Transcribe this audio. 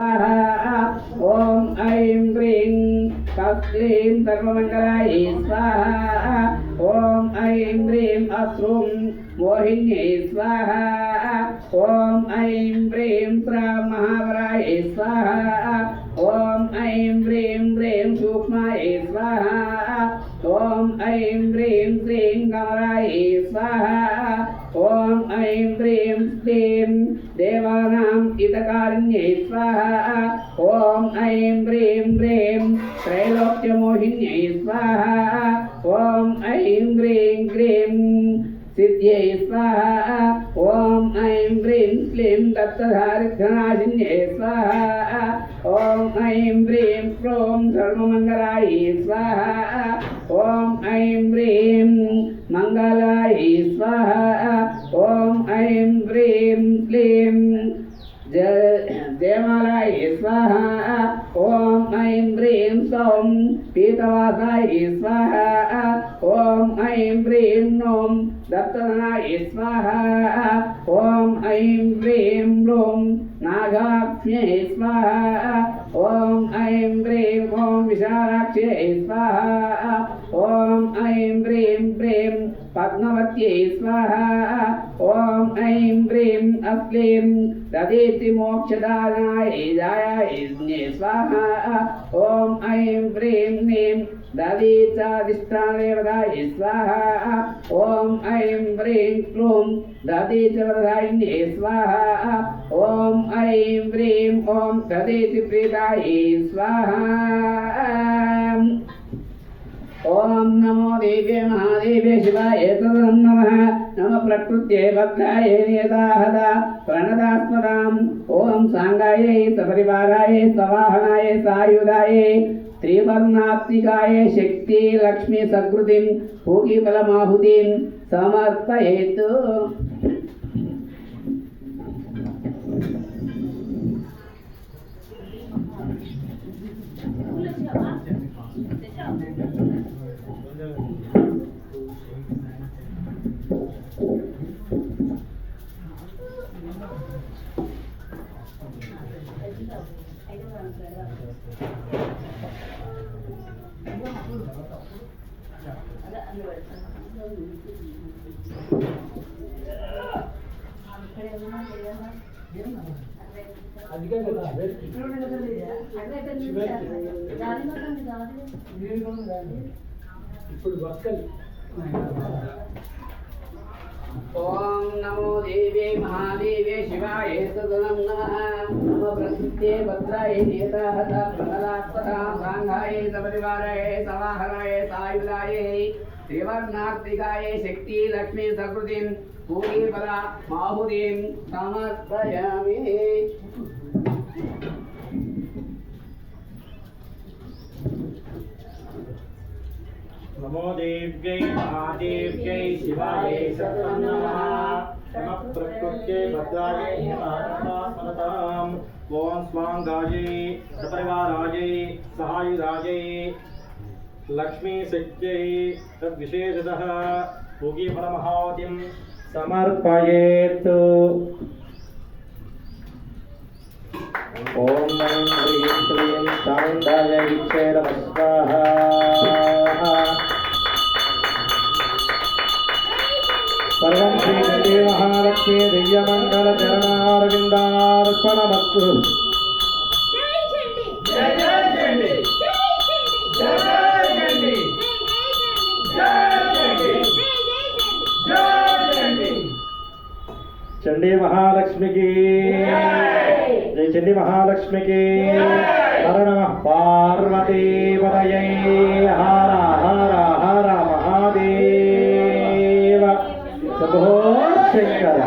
ओम ऐं ह्रीं क्लीं सर्वमंगलाय स्वाहा। ओम ऐं ह्रीं अश्रुं मोहिन्यै स्वाहा। ओम ऐं ह्रीं श्रां महावराय स्वाहा। ओम ऐं ह्रीं ह्रीं सूक्ष्माय स्वाहा। ओम ऐं ह्रीं श्रीं कमलाय स्वाहा। ओम ऐं ह्रीं श्रीं देवानां हितकारिण्यै स्वाहा। ओम ऐं ह्रीं ह्रीं त्रैलोक्यमोहिन्यै स्वाहा। ओम ऐं ह्रीं क्लीं सिद्ध्यै स्वाहा। ओम ऐं ह्रीं क्लीं दत्तधारिघ्ननाशिन्यै स्वाहा। ओम ऐं ह्रीं क्लीं सर्वमङ्गलाय स्वाहा। ओम ऐं ह्रीं मङ्गलाय स्वाहा। ओम ऐं ह्रीं क्लीं जयमालाय स्वाहा। ओम ऐं ह्रीं सौं पीतवासाय स्वाहा। ओम ऐं ह्रीं ॐ दत्तधनाय स्वाहा। ओम ऐं ह्रीं ॐ नागाक्ष्यै स्वाहा। ओम ऐं ह्रीं ॐ विशालाक्ष्यै स्वाहा। ओम ऐं ह्रीं ह्रीं पद्मवत्यै स्वाहा। ओम ऐं ह्रीं अक्लीं दधीति मोक्षदानाय जायाय स्वाहा। ओम ऐं ह्रीं ह्रीं दधीचाधिष्ठानदेवताय स्वाहा। ओम ऐं ह्रीं क्लूं दधीचवरदायिन्यै स्वाहा। ओम ऐं ह्रीं ॐ दधीति प्रीताय स्वाहा। ओम नमो देव्ये महादेव्ये शिवाय तदं नमः। नमः प्रकृत्यै भद्राय नियताहता प्रणदास्मदाम्। ओम सांगायै सपरिवाराय सवाहनाय सायुधाय त्रिवर्णात्मिकाय शक्ति लक्ष्मी सकृतिं भोगिफलमाहुतिं समर्पयेत्। ओम नमो देवे महादेवे शिवाय तदं नमः। नमः प्रकृत्यै भद्राय नियताहता प्रणदात्मता सांगाय सपरिवाराय सवाहनाय सायुधाय त्रिवर्णात्मिकाय शक्ति लक्ष्मी सकृतिं भोगिफला माहुतिं समर्पयामि। नमो देव्यै महादेव्यै शिवाय तदं नमः। नमः प्रकृत्यै भद्रायै नियताहताम्। ओम स्वांगायै सपरिवारायै सहायुधायै लक्ष्मी शक्त्यै तद्विशेषतः भोगिफलमाहुतिं समर्पयेत्। ओम ऐं ह्रीं क्लीं चामुण्डायै विच्चे नमः स्वाहा। सर्वं श्री महालक्ष्मी दिव्यमङ्गलचरणारविन्दार्पणमस्तु। जय चंडी जय जय चंडी जय चंडी जय चंडी जय चंडी। चंडी महालक्ष्मी की जय। चंडी महालक्ष्मी की हर नमः पार्वती पतये। हर हर हर महादेव शंभो शंकर।